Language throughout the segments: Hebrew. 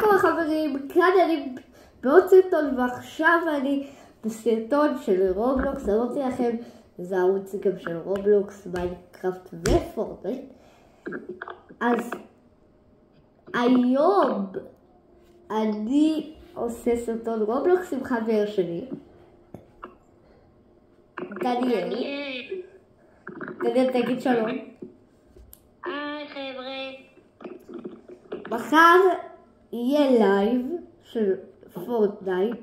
קורה חברים, כאן אני בעוד סרטון ועכשיו אני בסרטון של רובלוקס. אמרתי לכם, זה הערוץ גם של רובלוקס, מיינקראפט ופורטנייט. אז היום אני עושה סרטון רובלוקס עם חבר שלי, דניאל. דניאל, תגיד שלום. היי חבר'ה. מחר יהיה לייב של פורטנייט,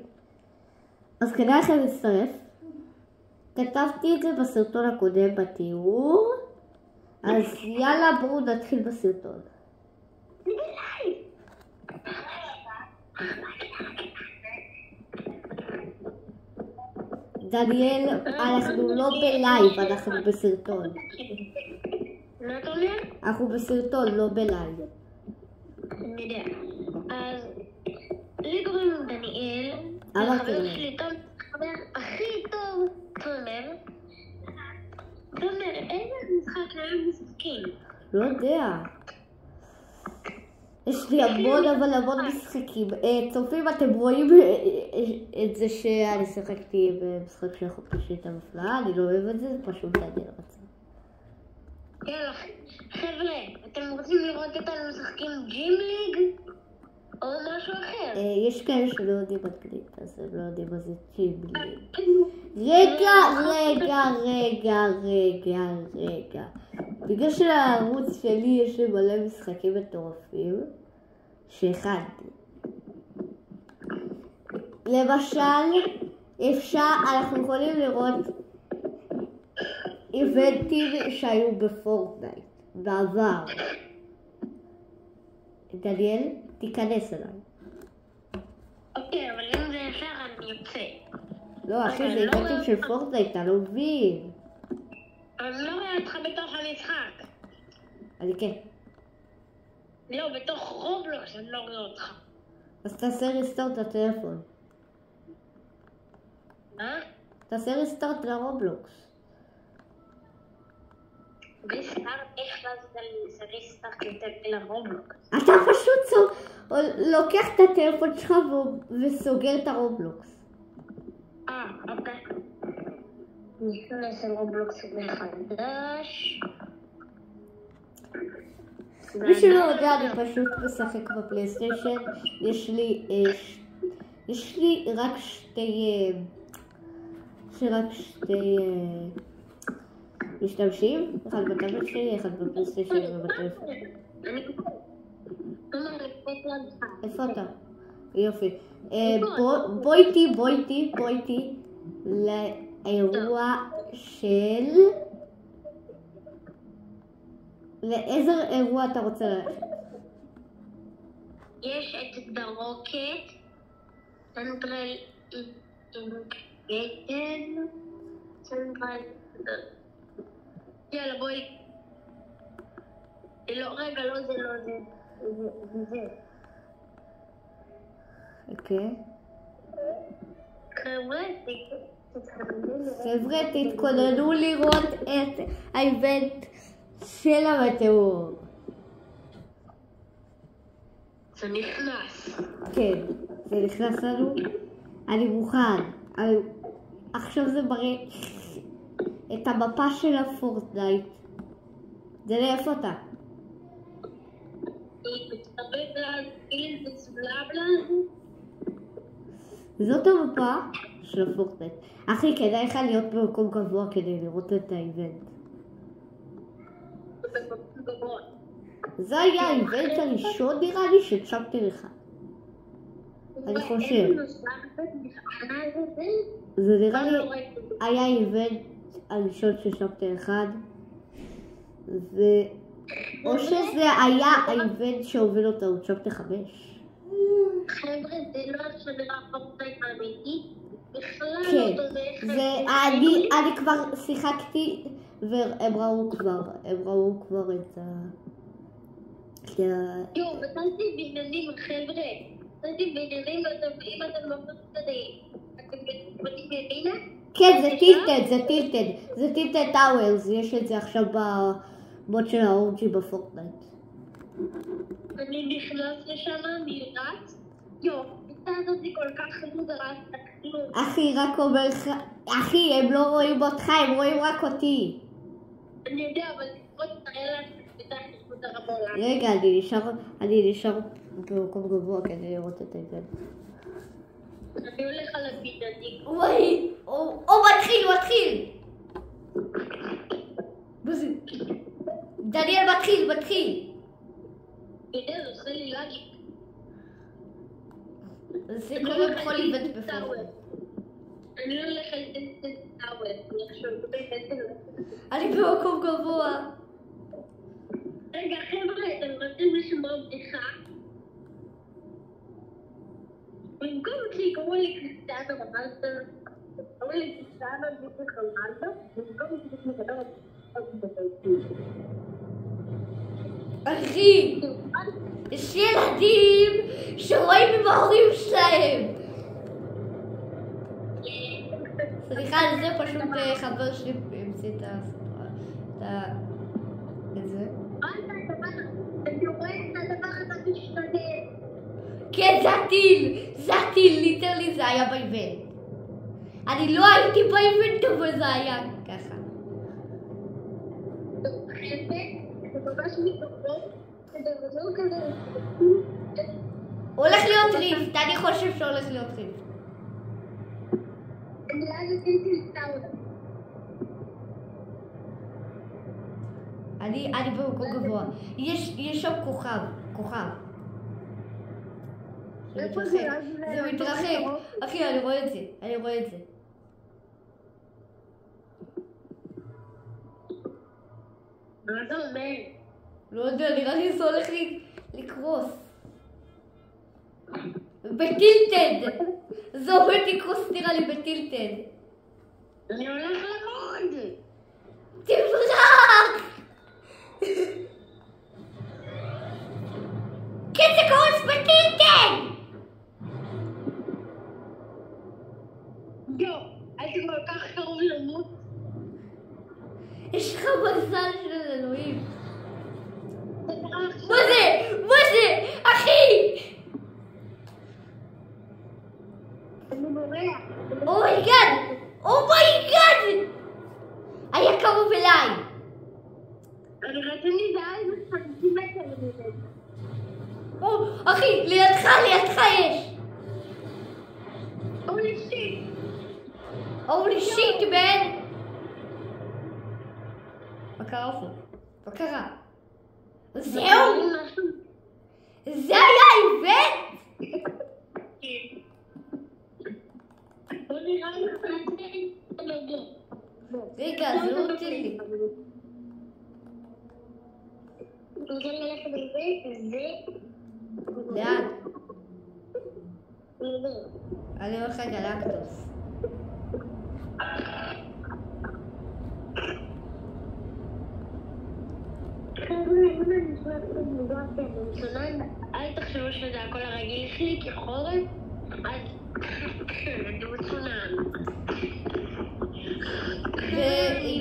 אז כדאי לכם להצטרף. כתבתי את זה בסרטון הקודם בתיאור, אז יאללה בואו נתחיל בסרטון. דניאל, אנחנו לא בלייב, אנחנו בסרטון. מה אתה אומר? אנחנו בסרטון, לא בלייב. אני יודע. אז לי קוראים דניאל, החבר שלי טוב, החבר הכי טוב, תומר. תומר, איזה משחק היום משחקים? לא יודע. יש לי המון משחקים. צופים, אתם רואים את זה שאני שיחקתי במשחק של החופשית המפלאה? אני לא אוהב את זה, זה פשוט דניאל רצה. יאללה, חבר'ה, אתם רוצים לראות אותנו משחקים ג'ים ליג? או משהו אחר? יש כאלה שלא יודעים אנגלית, אז הם לא יודעים מה זה ג'ים ליג. רגע. בגלל שלערוץ שלי יש לי מלא משחקים מטורפים שהכנתי. למשל, אנחנו יכולים לראות איבנטים שהיו בפורטנייט בעבר. דניאל, תיכנס אליי. אוקיי, אבל אם זה אפשר אני יוצא. לא, אחי, זה איבנטים של פורטנייט, אתה לא מבין. אני לא רואה אותך בתוך המשחק. אני כן. לא, בתוך רובלוקס אני לא רואה אותך. אז תעשה ריסטארט לטלפון. מה? תעשה ריסטארט לרובלוקס. ריסטארט? איך לעשות ריסטארט לרובלוקס? אתה פשוט לוקח את הטלפון שלך וסוגר את הרובלוקס. אוקיי. נכנס לרובלוקס מחדש. מי שלא יודע, אני פשוט משחק בפלייסטיישן. יש לי רק שתי משתמשים, אחד בטאבלט שלי, אחד בפלייסטיישן ובטלפון. איפה אתה? יופי. בוא איתי לאירוע של... לאיזה אירוע אתה רוצה ללכת? יש את דרוקט, סנטרל אינגייטד, סנטרל... יאללה בואי. לא, רגע, לא זה. אוקיי. חבר'ה, תתכוננו לראות את האיבנט של המטאור. זה נכנס. כן, זה נכנס לנו. אני מוכן. עכשיו זה מראה את המפה של הפורטנייט. זה לאיפה אתה? זאת המפה של הפורטנייט. אחי, כדאי לך להיות במקום גבוה כדי לראות את האיבנט. זה היה האיבנט הראשון נראה לי שהקשבתי לך. אני חושב. זה נראה לי היה האיבנט הראשון שהקשבתי אחד. או שזה היה האיבנט שהוביל אותנו, הקשבתי 5. חבר'ה, זה לא השדרה פורטנייט האמיתי. כן, אני כבר שיחקתי והם ראו כבר את ה... יואו, נתתי בעניינים חבר'ה, נתתי בעניינים אם אתם לא מסתדרים, אתם בונים ימינה? כן, זה טילטד טאוורס, יש את זה עכשיו במוד של האורג'י בפורטנייט. אני נכנס לשם, אני רץ, הביצה הזאת היא כל כך מוזרה, תקלו. אחי, רק אומר לך, אחי, הם לא רואים אותך, הם רואים רק אותי. אני יודע, אבל תקרות תראה לה ביצה הכי מוזרה בעולם. רגע, אני נשאר במקום גבוה כדי לראות את זה. אני הולך על הבינתי. וואי, מתחיל. מה זה? דניאל מתחיל. יודע, זה עושה לי לאגי. זה קורה בכל איבנט בפורט. אני הולך על דנסטנס טאוור. אני במקום גבוה. רגע, חבר'ה, אתם רוצים לשמוע בדיחה? במקום שיקראו לי קריסטיאנו רונלדו, קראו לי קריסטיאנו רונלדו, במקום שיקראו לי אחי, יש ילדים שרואים עם ההורים שלהם. סליחה, זה פשוט חבר שלי המציא את זה. אני רואה את הדבר הזה משתנה. כן, זה הטיל, ליטרלי זה היה באיבנט. אני לא הייתי באיבנט, אבל זה היה ככה. זה ממש מתוקות, זה לא כזה. הולך להיות ריפט, אני חושב שהולך להיות ריפט. אני לאן עשיתי סטאוט. אני במקום גבוה. יש שם כוכב. זה מתרחק. אחי, אני רואה את זה. מה זה אומר? לא יודע, נראה לי זה הולך לקרוס. בטילטד. זה עובד לקרוס נראה לי בטילטד. אני הולך למוד. תברח! כן, זה קרוס בטילטד! הייתי כל כך קרוב למות. יש לך מזל של אלוהים. מה זה? אחי! אני בורח. אומייגאד! היה קרוב אליי. אני רציתי להיזהר בסנטימטר ממנו. אחי, לידך יש. Holy shit, man! מה קרה פה? מה קרה? זהו? זה היה האיבנט? רגע, זה לא נותן לי. לאן? אני הולך לגלקטוס. אל תחשבו שזה הכל הרגיל שלי כחורף, אז אני מצונן.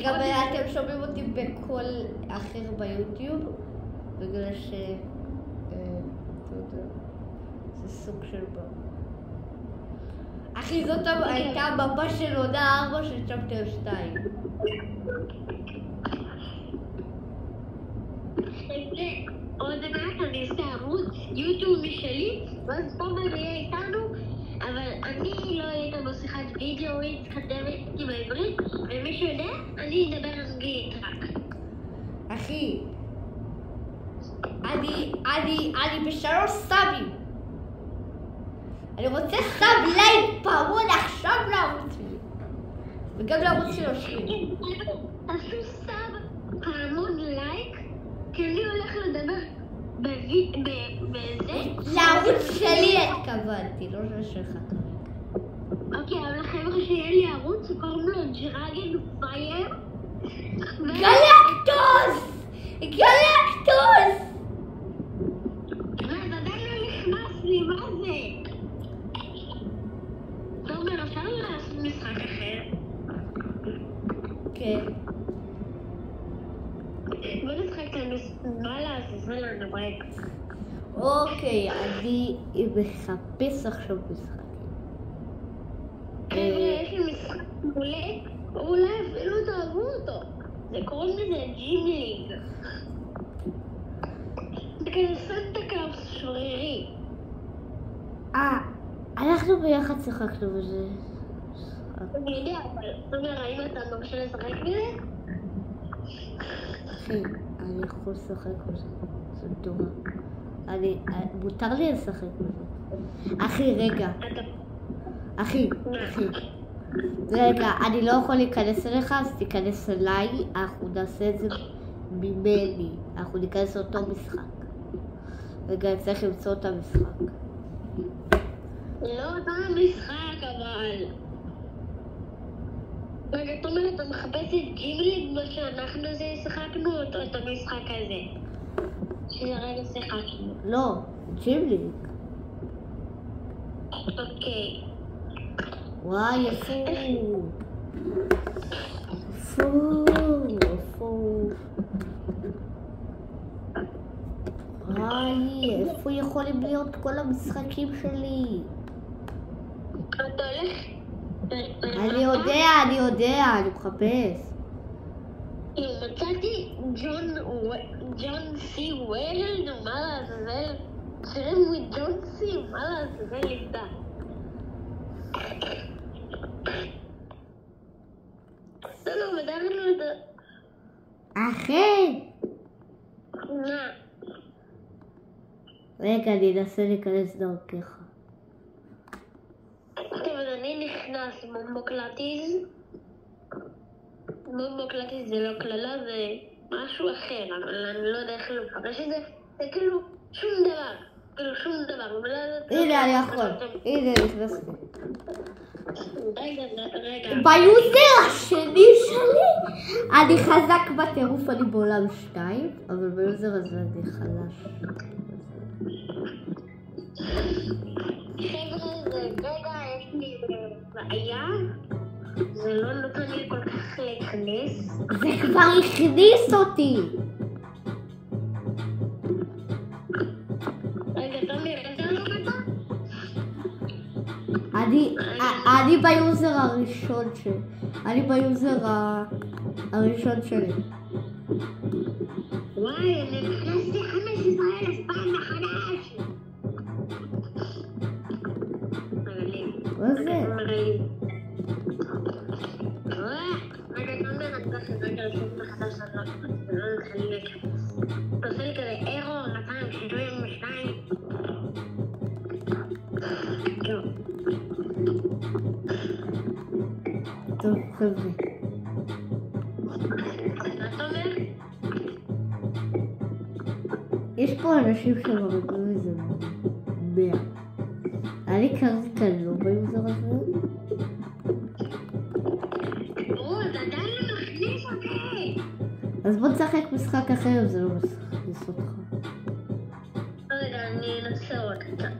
וגם אתם שומעים אותי בקול אחר ביוטיוב, בגלל ש... זה סוג של בר. אחי, זאת הייתה המפה של עונה 4 של צ'פטר 2. עוד מעט אני אעשה ערוץ יוטיוב משלי, ואז פה יהיה איתנו, אבל אני לא אהיה איתנו שיחת וידאו, היא תתקדם איתי בעברית, ומי שיודע, אני אדבר אנגלית רק. אחי, אני ב3 סאבים. אני רוצה סאב לייק פעמון עכשיו לערוץ שלי. וגם לערוץ של אושרי. עשו סאב פעמון לייק, כי אני הולך לדבר בזה. לערוץ שלי התכוונתי, לא שלך כרגע. אוקיי, אבל לחבר'ה שיהיה לי ערוץ, שקוראים לו דרגן פייר. גלקטוס! זה עדיין לא נכנס לי, מה זה? טוב, אפשר לעשות משחק אחר? כן. בוא נשחק לנו, מה לעשות? זה לנו ברק. אוקיי, אני מחפש עכשיו משחקים. חבר'ה, יש לי משחק מעולה, אולי אפילו תאהבו אותו. זה קוראים לזה ג'ים ליג. זה כזה סנטה קלאוס שרירי. אנחנו ביחד שיחקנו בזה. אני יודע, אבל תומר, האם אתה מרשה לשחק בזה? אחי, אני יכול לשחק בזה. זה טובה. מותר לי לשחק בזה. אחי, רגע. אחי. רגע, אני לא יכול להיכנס אליך, אז תיכנס אליי, אנחנו נעשה את זה ממני. אנחנו ניכנס לאותו משחק. רגע, אני צריך למצוא את המשחק. לא אותו המשחק, אבל... רגע, תומר, אתה מחפש את ג'ים ליג, מה שאנחנו שיחקנו אותו, את המשחק הזה. שזה רגע שיחקנו. לא, ג'ים ליג. אוקיי. וואי, יפו. וואי, איפה יכולים להיות כל המשחקים שלי? אתה הולך? אני יודע, אני מחפש. מצאתי ג'ון סי ווילד, מה לעזאזל? שירים מג'ון סי, מה לעזאזל לידה? לא, בדקנו את זה. אחי! מה? רגע, אני אנסה להיכנס דרכך. טוב, אז אני נכנס מומבוקלטיז. מומבוקלטיז זה לא כללה, זה משהו אחר, אבל אני לא יודע איך לפרש את זה. זה כאילו שום דבר. הנה, אני יכול. הנה, נכנסתי. רגע. ביוזר השני שלי אני חזק בטירוף, אני בעולם 2, אבל ביוזר הזה אני חלש. חבר'ה, רגע, יש לי בעיה. זה לא נותן לי כל כך להיכנס. זה כבר הכניס אותי. רגע, תומר, אתה לא בטח? אני ביוזר הראשון שלי. אני ביוזר הראשון שלי. וואי, אני נכנסתי 15,000 פעם מחדש. מה זה? רגע, תומר, אני צריך לעשות מחדש, אני לא נתחיל להיכנס. אתה עושה לי כזה אירו 272. טוב, חבר'ה. יש פה אנשים שמרגלו איזה 100. אני כרגע לא ביוזר הזה. זה עדיין לא מכניס אותי. אז בוא נשחק משחק אחר אם זה לא מכניס אותך. רגע, אני אנסה עוד קצת.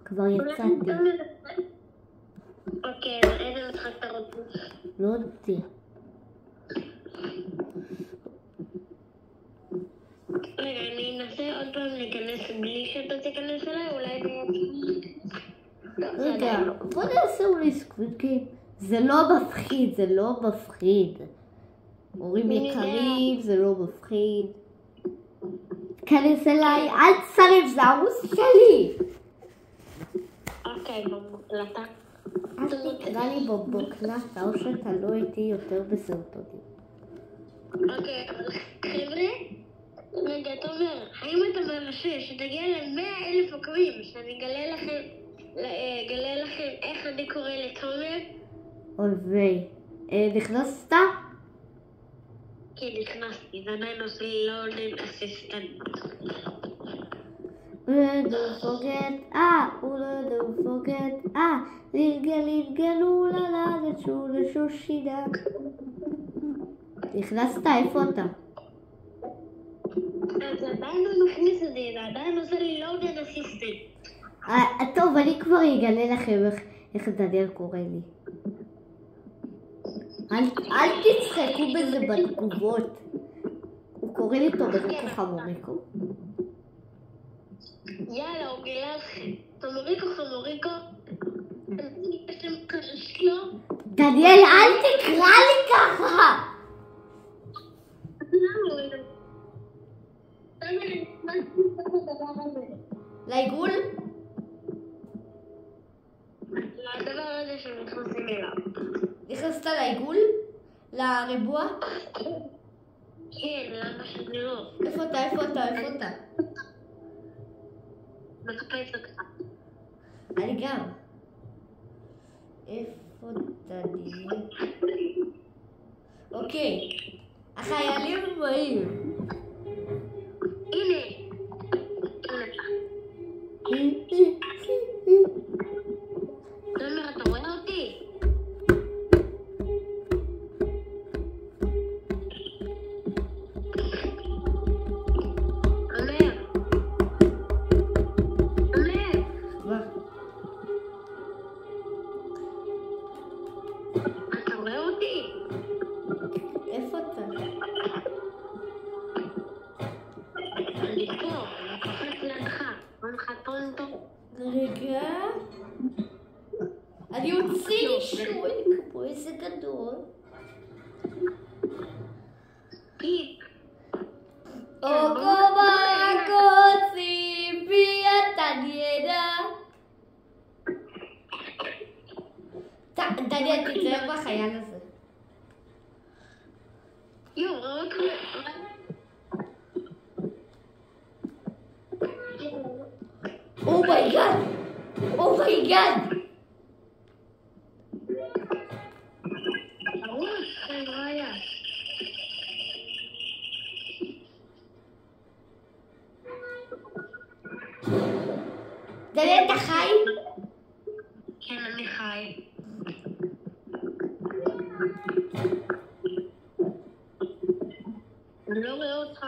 כבר יצאתי. אוקיי, איזה משחק אתה רוצה? לא יודע. רגע, אני אנסה עוד פעם להיכנס בלי שאתה תיכנס אליי, אולי זה יהיה... רגע, בוא נעשה אולי סקוויד גיים. זה לא מפחיד. הורים יקרים, זה לא מפחיד. תכנס אליי, אל תצרף, זה ערוץ שלי. אוקיי, במוקלטה. אל תקרא לי במוקלטה, או שאתה לא איתי יותר בסרטונים. אוקיי, אבל חבר'ה, רגע, תומר, האם אתה מרשה שתגיע ל100,000 עוקבים, שאני אגלה לכם איך אני קורא לתומר? אוי, נכנסת? כן, נכנסתי, זה עדיין עושה לי לואודינג אסיסטנט. don't forget, לגלגלו ללדת שושידה. נכנסת, איפה אתה? זה עדיין לא מכניס את זה, זה עדיין עושה לי לואודינג אסיסטנט. טוב, אני כבר אגלה לכם איך דניאל קורא לי. אל תצחקו בזה בתגובות. הוא קורא לי טוב, זה ככה מוריקו. יאללה, הוא גילה לכם. סומוריקו, סומוריקו. אני אשם שלו. דניאל, אל תקרא לי ככה! לעיגול? לדבר הזה שנכנסים אליו. נכנסת לעיגול? לריבוע? כן, למה שזה לא? איפה אתה? איפה אתה? איפה אתה? מחפש אותך. אני גם. איפה דניאל? אוקיי. החיילים באים. הנה. תומר, אתה רואה אותי? מה? אתה רואה אותי? איפה אתה? אני פה, אני קופץ לידך. רואה לך טונטו? רגע. אני אוציא לי שוי כמו איזה גדול. פיק. קוצי בי אתה נהנה. דניאל, תתזהר בחייל הזה. יו, רואה אותך. אומייגאד! אומייגאד! דניאל, אתה חי? כן, אני חי. אני לא רואה אותך.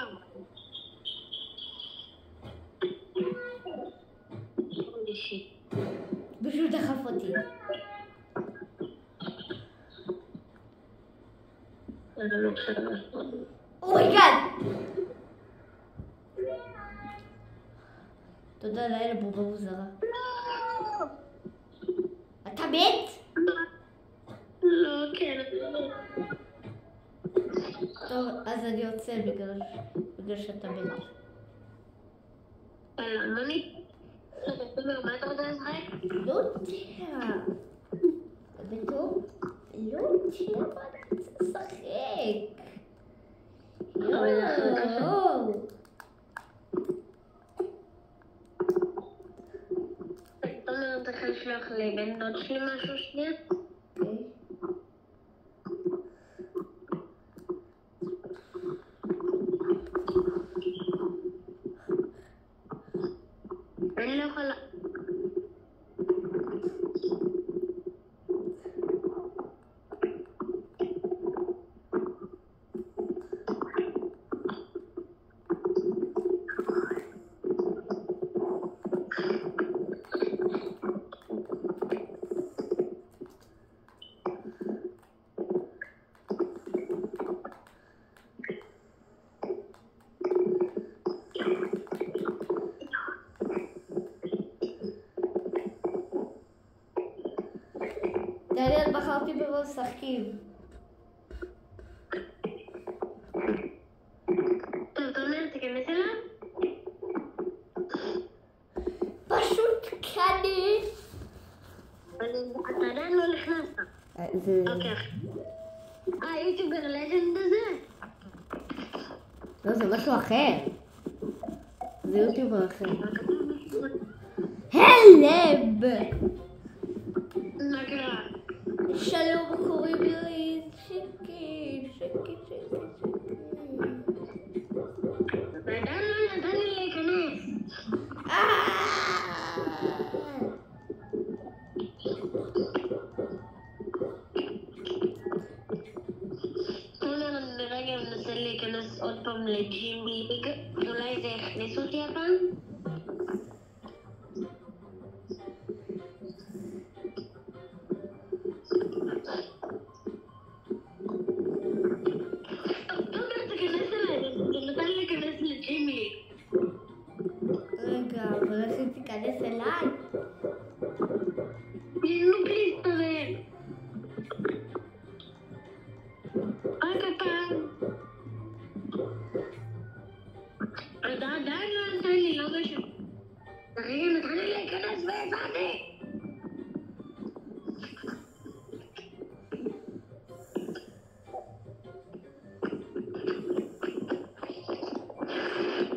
פשוט דחף אותי. אומייגאד! תודה לאל, בובה מוזרה. אתה מת? לא, כן, לא. טוב, אז אני יוצא בגלל שאתה מת. למה אני? מה אתה רוצה לשחק? לא יודע. בטוב? לא יודע מה אני רוצה לשחק. יואו. תומר, אתה יכול לשלוח לבן דוד שלי משהו שנייה? אני לא יכולה. דניאל, בחרתי במשחקים. טוב, תומר, תיכנס אליו? פשוט כנס. אתה עדיין לא נכנסת. אוקיי. יוטיובר לג'נד הזה? לא, זה משהו אחר. זה יוטיובר אחר. הלב! מה קרה? שלום, קוראים לי שקי. עדיין לא נתן לי להיכנס. תומר, אני רגע מנסה להיכנס עוד פעם לג'ים ליג. אולי זה יכניס אותי הפעם? תומר, תיכנס אליי, זה נתן להיכנס לג'ים ליג. רגע, אבל תיכנס אליי. נו פליז תראה. רק הפעם. אתה עדיין לא נתן לי, לא משהו. רגע, נתן לי להיכנס והבאתי.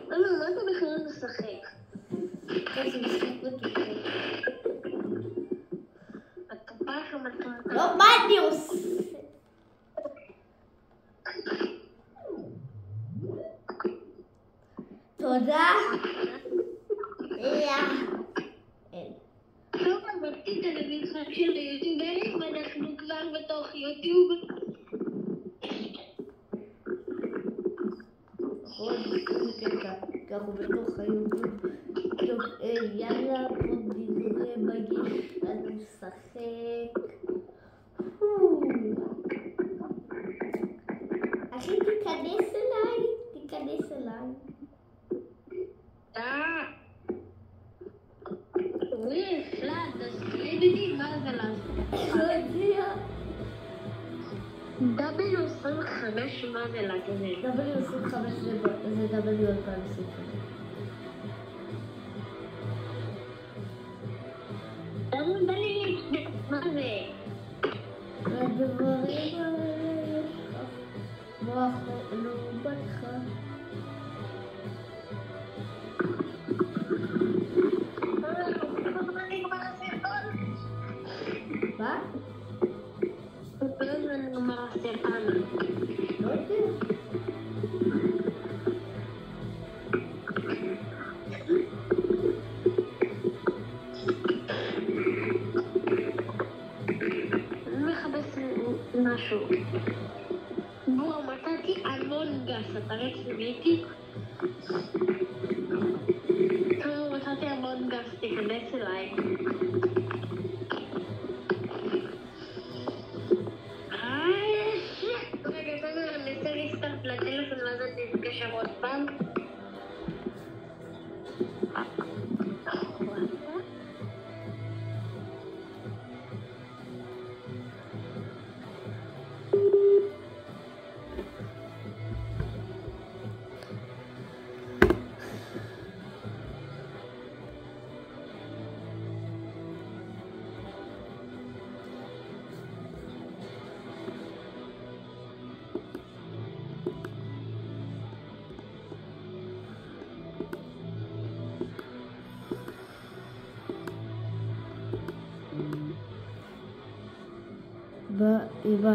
מה אתה בכלל משחק? זה משחק בטוחי. אתה פח המטורף. לא, מה אני עושה? תודה. טוב, עברתי את המשחק של היוטיוברים, ואנחנו כבר בתוך יוטיוב. אנחנו בתוך היוטיוב. טוב, יאללה, בוא נראה מה יש לנו לשחק. אחי, תיכנס אליי. אוי, פלאט, אז תגידי מה זה לעשות. לא יודע. W25 מה זה לעשות? W25 זה W2025. מה זה? הדברים האלה יש לך מוח לא בטח. מה? כל הזמן נגמר הסרטן. לא יודע. אני מחפש משהו. בוא, מצאתי אמונגס, אתה רציתי? טוב, מצאתי אמונגס, תיכנס אליי. רגע, אני אעשה ריסטארט לטלפון ואז אני אתקשר עוד פעם. איבא.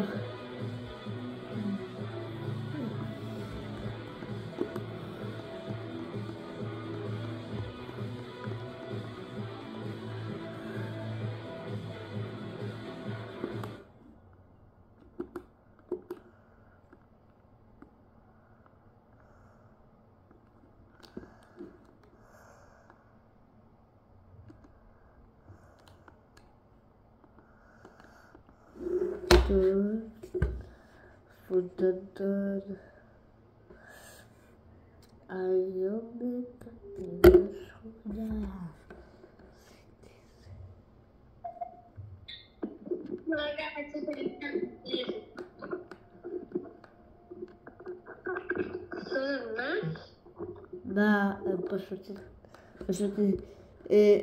פונטנטן היום בקטנה שכונה. רגע, רציתי להתקדם. מה? פשוט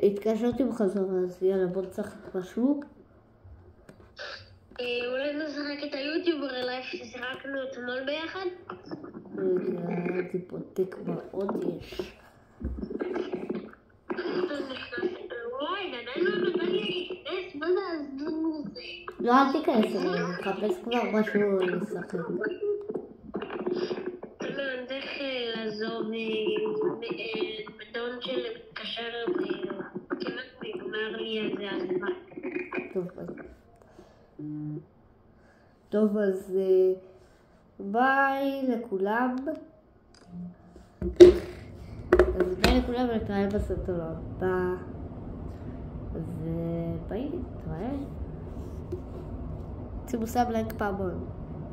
התקשרתי בחזרה, אז יאללה בוא נצחק משהו. אולי נשחק את היוטיובר אלייך ששיחקנו אתמול ביחד? רגע, אני בודק מה עוד יש. וואי, עדיין לא נתן לי להיכנס, מה זה הזום הזה? לא, אל תיכנס אליי, אני מחפש כבר משהו לשחק. אני צריך לעזור בדון של מתקשר וכמעט נגמר לי על זה הזמן. טוב, אז ביי לכולם. אז ביי לכולם ונתראה בסרטון הבא. אז ביי, נתראה. שימו סאב לייק פעמון.